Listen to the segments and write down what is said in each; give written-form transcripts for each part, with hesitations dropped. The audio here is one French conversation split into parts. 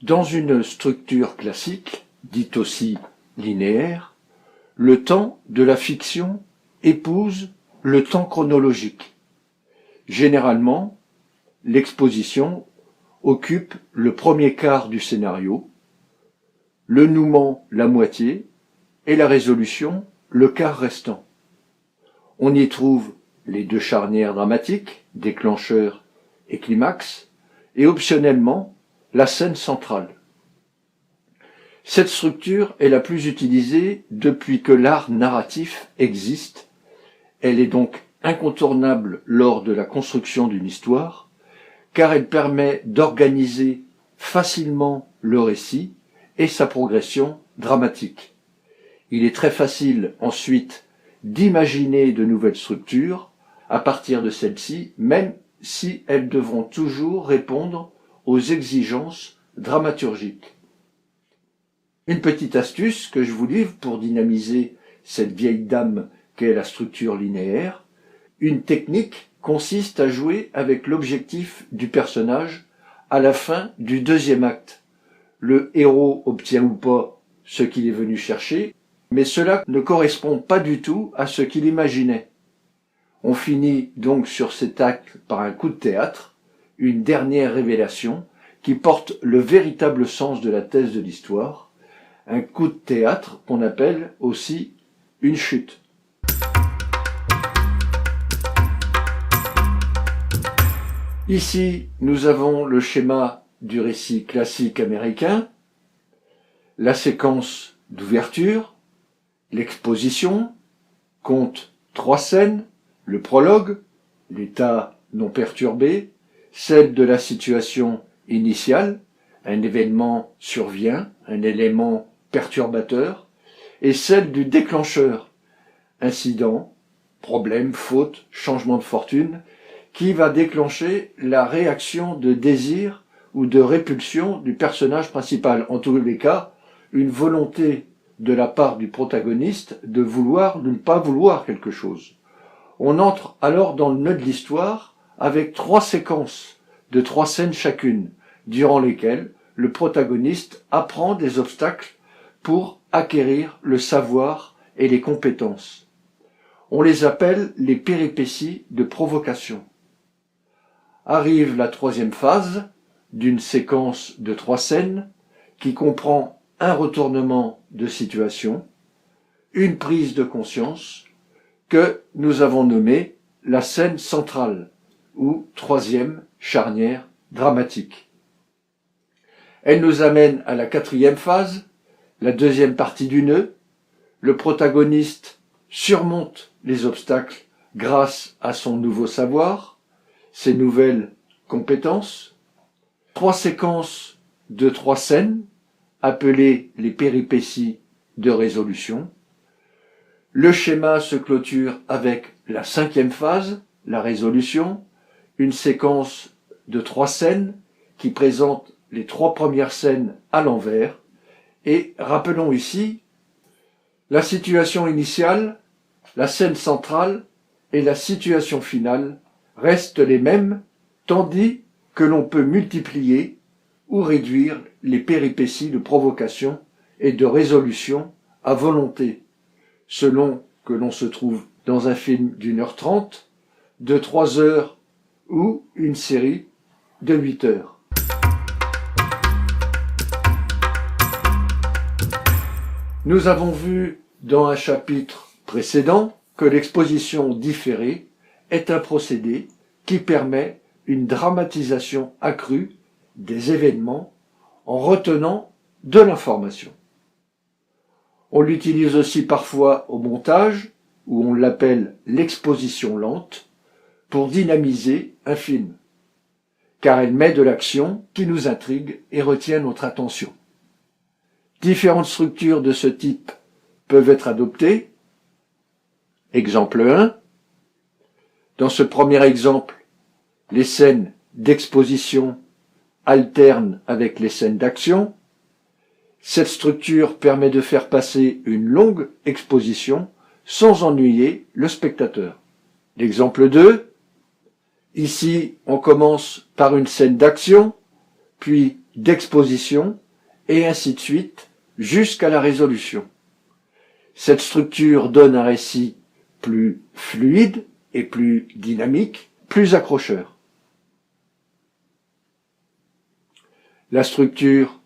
Dans une structure classique, dite aussi linéaire, le temps de la fiction épouse le temps chronologique. Généralement, l'exposition occupe le premier quart du scénario, le nouement la moitié et la résolution le quart restant. On y trouve les deux charnières dramatiques, déclencheur et climax, et optionnellement la scène centrale. Cette structure est la plus utilisée depuis que l'art narratif existe. Elle est donc incontournable lors de la construction d'une histoire, car elle permet d'organiser facilement le récit et sa progression dramatique. Il est très facile ensuite d'imaginer de nouvelles structures à partir de celles-ci, même si elles devront toujours répondre aux exigences dramaturgiques. Une petite astuce que je vous livre pour dynamiser cette vieille dame qu'est la structure linéaire. Une technique consiste à jouer avec l'objectif du personnage à la fin du deuxième acte. Le héros obtient ou pas ce qu'il est venu chercher, mais cela ne correspond pas du tout à ce qu'il imaginait. On finit donc sur cet acte par un coup de théâtre, une dernière révélation qui porte le véritable sens de la thèse de l'histoire, un coup de théâtre qu'on appelle aussi une chute. Ici, nous avons le schéma du récit classique américain, la séquence d'ouverture, l'exposition, compte 3 scènes, le prologue, l'état non perturbé, celle de la situation initiale, un événement survient, un élément perturbateur, et celle du déclencheur, incident, problème, faute, changement de fortune, qui va déclencher la réaction de désir ou de répulsion du personnage principal. En tous les cas, une volonté de la part du protagoniste de vouloir, de ne pas vouloir quelque chose. On entre alors dans le nœud de l'histoire avec 3 séquences de 3 scènes chacune, durant lesquelles le protagoniste apprend des obstacles pour acquérir le savoir et les compétences. On les appelle les péripéties de provocation. Arrive la 3e phase d'une séquence de 3 scènes qui comprend un retournement de situation, une prise de conscience que nous avons nommée la scène centrale ou 3e charnière dramatique. Elle nous amène à la 4e phase, la 2e partie du nœud. Le protagoniste surmonte les obstacles grâce à son nouveau savoir, ses nouvelles compétences. 3 séquences de 3 scènes, appelées les péripéties de résolution. Le schéma se clôture avec la 5e phase, la résolution, une séquence de 3 scènes qui présente les 3 premières scènes à l'envers. Et rappelons ici la situation initiale, la scène centrale et la situation finale restent les mêmes, tandis que l'on peut multiplier ou réduire les péripéties de provocation et de résolution à volonté, selon que l'on se trouve dans un film d'1h30, de 3 heures ou une série de 8 heures. Nous avons vu dans un chapitre précédent que l'exposition différée est un procédé qui permet une dramatisation accrue des événements en retenant de l'information. On l'utilise aussi parfois au montage, où on l'appelle l'exposition lente, pour dynamiser un film, car elle met de l'action qui nous intrigue et retient notre attention. Différentes structures de ce type peuvent être adoptées. Exemple 1. Dans ce premier exemple, les scènes d'exposition alternent avec les scènes d'action. Cette structure permet de faire passer une longue exposition sans ennuyer le spectateur. L'exemple 2. Ici, on commence par une scène d'action, puis d'exposition, et ainsi de suite, jusqu'à la résolution. Cette structure donne un récit plus fluide et plus dynamique, plus accrocheur. La structure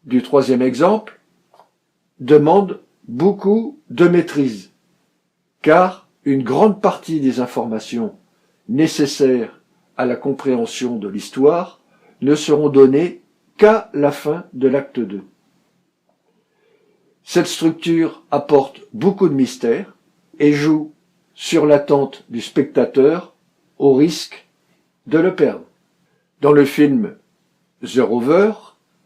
du troisième exemple demande beaucoup de maîtrise, car une grande partie des informations nécessaires à la compréhension de l'histoire ne seront données qu'à la fin de l'acte 2. Cette structure apporte beaucoup de mystère et joue sur l'attente du spectateur au risque de le perdre. Dans le film The Rover,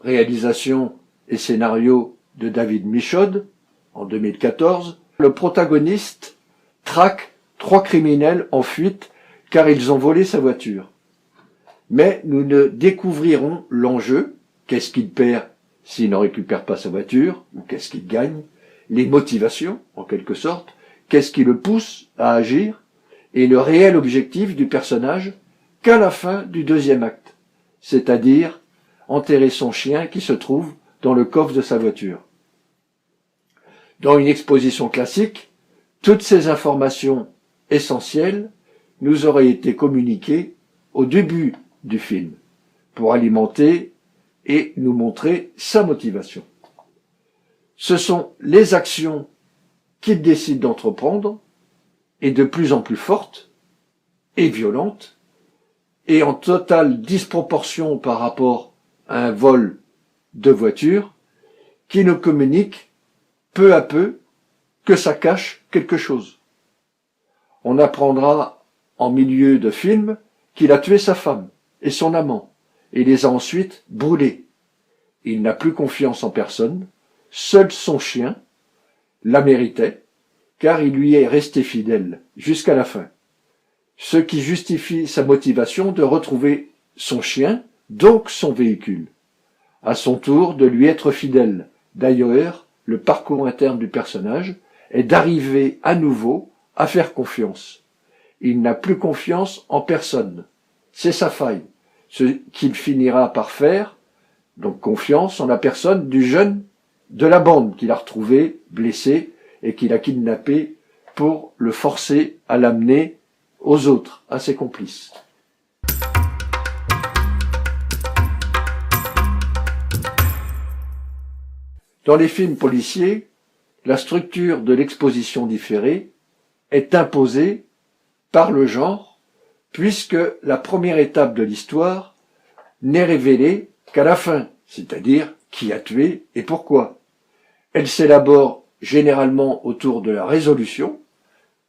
réalisation et scénario de David Michôd, en 2014, le protagoniste traque 3 criminels en fuite car ils ont volé sa voiture. Mais nous ne découvrirons l'enjeu, qu'est-ce qu'il perd s'il ne récupère pas sa voiture, ou qu'est-ce qu'il gagne, les motivations, en quelque sorte, qu'est-ce qui le pousse à agir, et le réel objectif du personnage qu'à la fin du deuxième acte, c'est-à-dire enterrer son chien qui se trouve dans le coffre de sa voiture. Dans une exposition classique, toutes ces informations essentielles nous auraient été communiquées au début du film, pour alimenter et nous montrer sa motivation. Ce sont les actions qu'il décide d'entreprendre, et de plus en plus fortes et violentes, et en totale disproportion par rapport à un vol de voiture, qui nous communique peu à peu que ça cache quelque chose. On apprendra en milieu de film qu'il a tué sa femme et son amant, et les a ensuite brûlés. Il n'a plus confiance en personne, seul son chien la méritait, car il lui est resté fidèle jusqu'à la fin. Ce qui justifie sa motivation de retrouver son chien, donc son véhicule. À son tour de lui être fidèle. D'ailleurs, le parcours interne du personnage est d'arriver à nouveau à faire confiance. Il n'a plus confiance en personne. C'est sa faille. Ce qu'il finira par faire, donc confiance en la personne du jeune de la bande qu'il a retrouvé blessé et qu'il a kidnappé pour le forcer à l'amener aux autres, à ses complices. Dans les films policiers, la structure de l'exposition différée est imposée par le genre, puisque la première étape de l'histoire n'est révélée qu'à la fin, c'est-à-dire qui a tué et pourquoi. Elle s'élabore généralement autour de la résolution,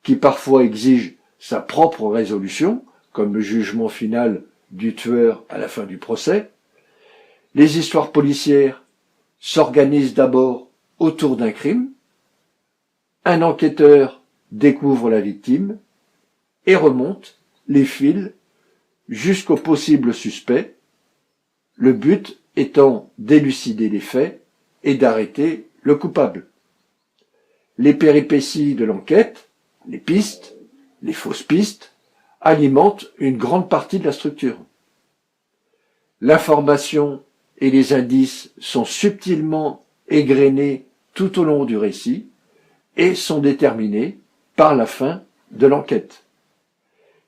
qui parfois exige sa propre résolution, comme le jugement final du tueur à la fin du procès. Les histoires policières s'organisent d'abord autour d'un crime. Un enquêteur découvre la victime et remonte les fils jusqu'au possible suspect, le but étant d'élucider les faits et d'arrêter le coupable. Les péripéties de l'enquête, les pistes, les fausses pistes, alimentent une grande partie de la structure. L'information et les indices sont subtilement égrenés tout au long du récit et sont déterminés par la fin de l'enquête.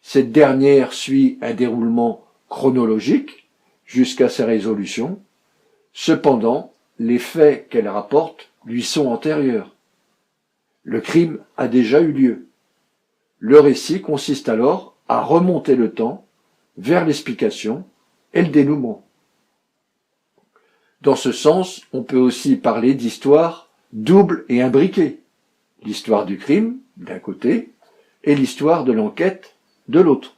Cette dernière suit un déroulement chronologique jusqu'à sa résolution. Cependant, les faits qu'elle rapporte lui sont antérieurs. Le crime a déjà eu lieu. Le récit consiste alors à remonter le temps vers l'explication et le dénouement. Dans ce sens, on peut aussi parler d'histoire double et imbriquée. L'histoire du crime, d'un côté, et l'histoire de l'enquête, de l'autre.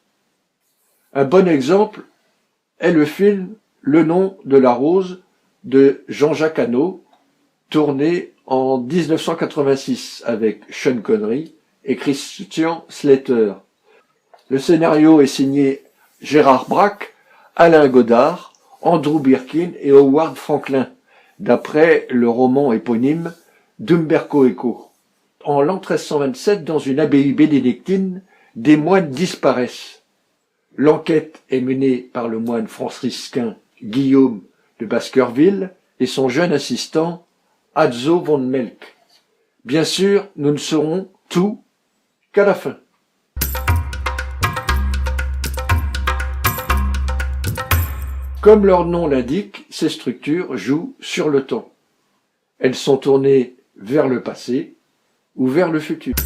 Un bon exemple est le film Le nom de la rose de Jean-Jacques Hano, tourné en 1986 avec Sean Connery et Christian Slater. Le scénario est signé Gérard Braque, Alain Godard, Andrew Birkin et Howard Franklin, d'après le roman éponyme d'Umberto Eco. En l'an 1327, dans une abbaye bénédictine, des moines disparaissent. L'enquête est menée par le moine franciscain Guillaume de Baskerville et son jeune assistant, Hadzo von Melk. Bien sûr, nous ne saurons tout qu'à la fin. Comme leur nom l'indique, ces structures jouent sur le temps. Elles sont tournées vers le passé ou vers le futur.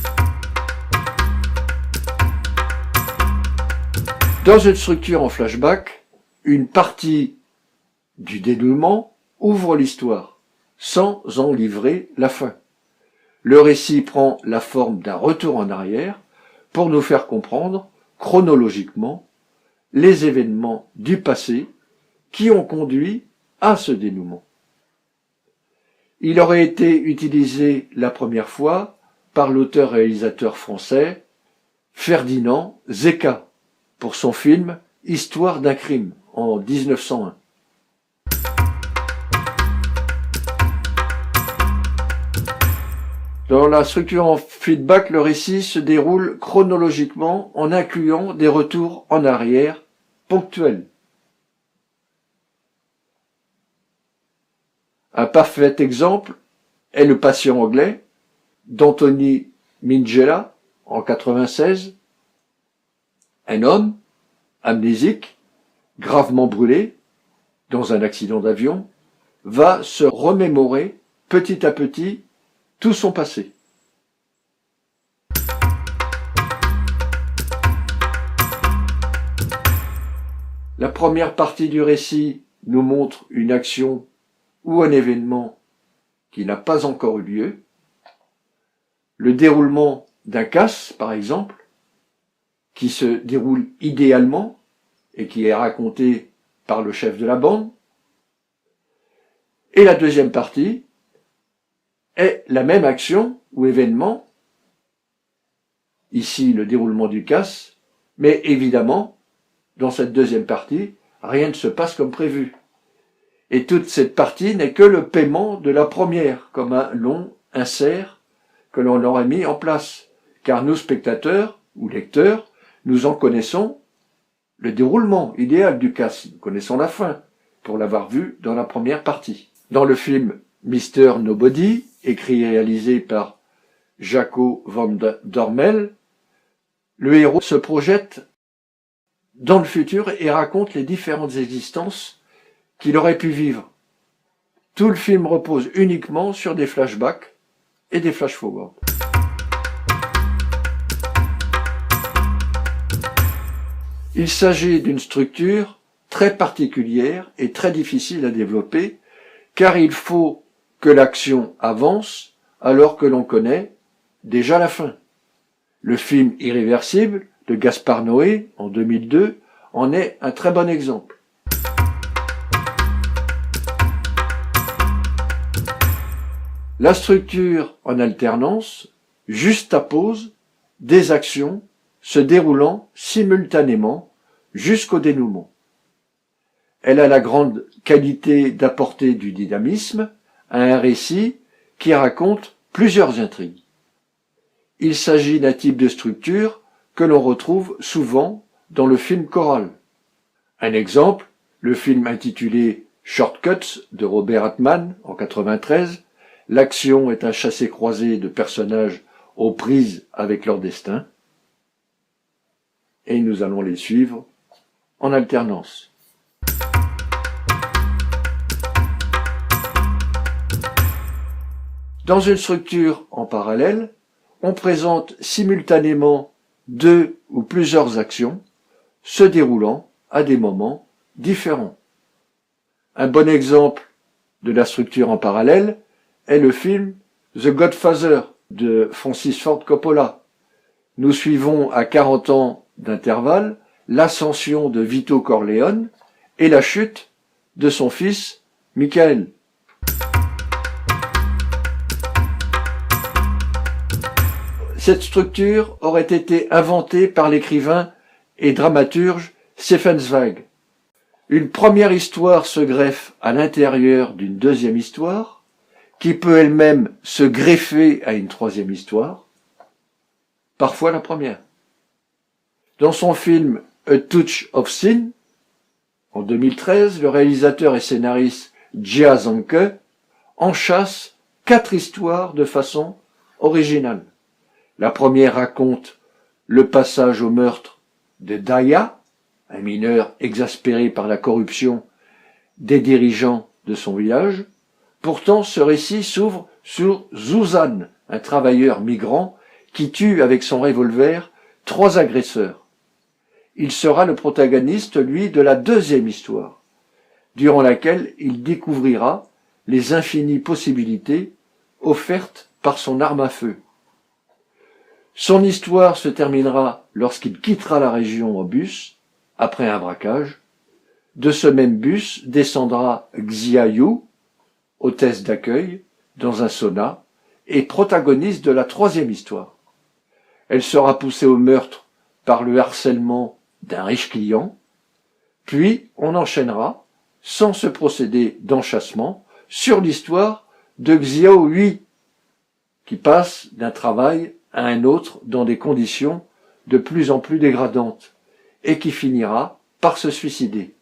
Dans une structure en flashback, une partie du dénouement ouvre l'histoire, sans en livrer la fin. Le récit prend la forme d'un retour en arrière pour nous faire comprendre, chronologiquement, les événements du passé qui ont conduit à ce dénouement. Il aurait été utilisé la première fois par l'auteur-réalisateur français Ferdinand Zecca pour son film Histoire d'un crime en 1901. Dans la structure en feedback, le récit se déroule chronologiquement en incluant des retours en arrière ponctuels. Un parfait exemple est Le patient anglais d'Anthony Minghella en 1996. Un homme amnésique, gravement brûlé dans un accident d'avion, va se remémorer petit à petit tout son passé. La première partie du récit nous montre une action ou un événement qui n'a pas encore eu lieu. Le déroulement d'un casse, par exemple, qui se déroule idéalement et qui est raconté par le chef de la bande. Et la deuxième partie est la même action ou événement, ici le déroulement du casse, mais évidemment, dans cette deuxième partie, rien ne se passe comme prévu. Et toute cette partie n'est que le paiement de la première, comme un long insert que l'on aurait mis en place, car nous, spectateurs ou lecteurs, nous en connaissons le déroulement idéal du casse, nous connaissons la fin, pour l'avoir vu dans la première partie. Dans le film Mr. Nobody, écrit et réalisé par Jaco van Dormel, le héros se projette dans le futur et raconte les différentes existences qu'il aurait pu vivre. Tout le film repose uniquement sur des flashbacks et des flash-forwards. Il s'agit d'une structure très particulière et très difficile à développer, car il faut que l'action avance alors que l'on connaît déjà la fin. Le film Irréversible de Gaspard Noé en 2002 en est un très bon exemple. La structure en alternance juxtapose des actions se déroulant simultanément jusqu'au dénouement. Elle a la grande qualité d'apporter du dynamisme à un récit qui raconte plusieurs intrigues. Il s'agit d'un type de structure que l'on retrouve souvent dans le film choral. Un exemple, le film intitulé Shortcuts de Robert Altman en 1993. L'action est un chassé-croisé de personnages aux prises avec leur destin. Et nous allons les suivre en alternance. Dans une structure en parallèle, on présente simultanément deux ou plusieurs actions se déroulant à des moments différents. Un bon exemple de la structure en parallèle est le film The Godfather de Francis Ford Coppola. Nous suivons à 40 ans d'intervalle l'ascension de Vito Corleone et la chute de son fils Michael. Cette structure aurait été inventée par l'écrivain et dramaturge Stefan Zweig. Une première histoire se greffe à l'intérieur d'une deuxième histoire, qui peut elle-même se greffer à une troisième histoire, parfois la première. Dans son film A Touch of Sin, En 2013, le réalisateur et scénariste Jia Zhangke enchâsse 4 histoires de façon originale. La première raconte le passage au meurtre de Daya, un mineur exaspéré par la corruption des dirigeants de son village. Pourtant, ce récit s'ouvre sur Zuzan, un travailleur migrant qui tue avec son revolver 3 agresseurs. Il sera le protagoniste, lui, de la deuxième histoire, durant laquelle il découvrira les infinies possibilités offertes par son arme à feu. Son histoire se terminera lorsqu'il quittera la région en bus, après un braquage. De ce même bus descendra Xia Yu, hôtesse d'accueil, dans un sauna, et protagoniste de la troisième histoire. Elle sera poussée au meurtre par le harcèlement d'un riche client, puis on enchaînera, sans ce procédé d'enchâssement, sur l'histoire de Xiao Hui, qui passe d'un travail à un autre dans des conditions de plus en plus dégradantes, et qui finira par se suicider.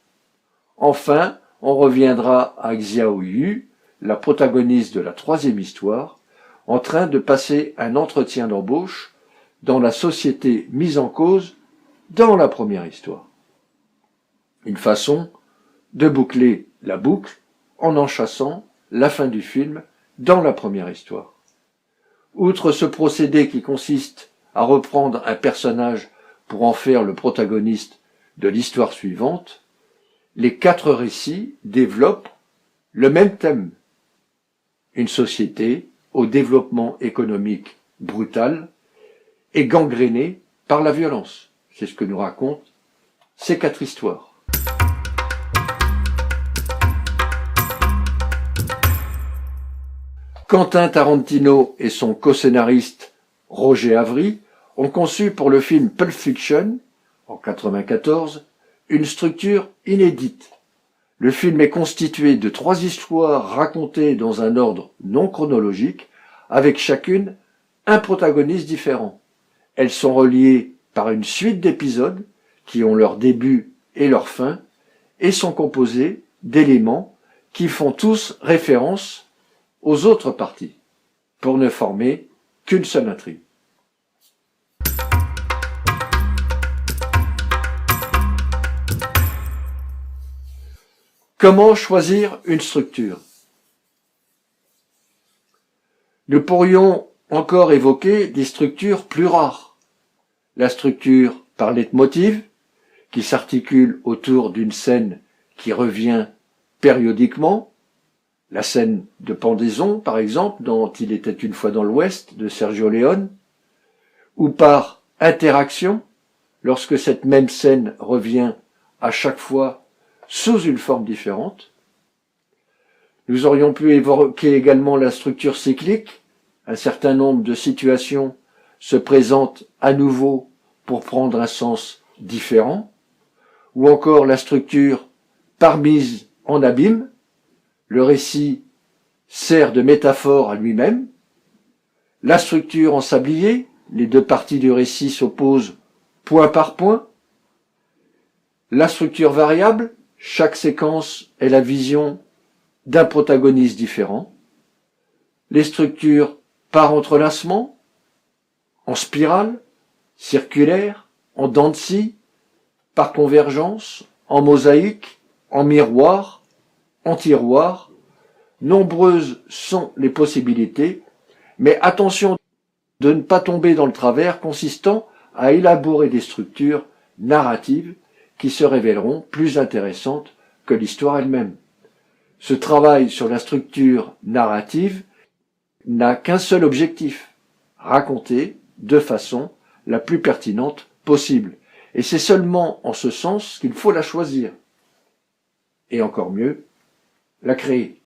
Enfin, on reviendra à Xiao Yu, la protagoniste de la troisième histoire, en train de passer un entretien d'embauche dans la société mise en cause dans la première histoire. Une façon de boucler la boucle en enchâssant la fin du film dans la première histoire. Outre ce procédé qui consiste à reprendre un personnage pour en faire le protagoniste de l'histoire suivante, les 4 récits développent le même thème. Une société au développement économique brutal et gangrénée par la violence. C'est ce que nous racontent ces 4 histoires. Quentin Tarantino et son co-scénariste Roger Avary ont conçu pour le film Pulp Fiction, en 1994, une structure inédite. Le film est constitué de 3 histoires racontées dans un ordre non chronologique, avec chacune un protagoniste différent. Elles sont reliées par une suite d'épisodes qui ont leur début et leur fin, et sont composées d'éléments qui font tous référence aux autres parties, pour ne former qu'une seule intrigue. Comment choisir une structure? Nous pourrions encore évoquer des structures plus rares. La structure par leitmotiv, qui s'articule autour d'une scène qui revient périodiquement, la scène de pendaison, par exemple, dans Il était une fois dans l'Ouest, de Sergio Leone, ou par interaction, lorsque cette même scène revient à chaque fois sous une forme différente. Nous aurions pu évoquer également la structure cyclique. Un certain nombre de situations se présentent à nouveau pour prendre un sens différent, ou encore la structure par mise en abîme. Le récit sert de métaphore à lui-même. La structure en sablier, les 2 parties du récit s'opposent point par point. La structure variable, chaque séquence est la vision d'un protagoniste différent. Les structures par entrelacement, en spirale, circulaire, en dents de scie, par convergence, en mosaïque, en miroir, en tiroir. Nombreuses sont les possibilités, mais attention de ne pas tomber dans le travers consistant à élaborer des structures narratives qui se révéleront plus intéressantes que l'histoire elle-même. Ce travail sur la structure narrative n'a qu'un seul objectif, raconter de façon la plus pertinente possible. Et c'est seulement en ce sens qu'il faut la choisir. Et encore mieux, la créer.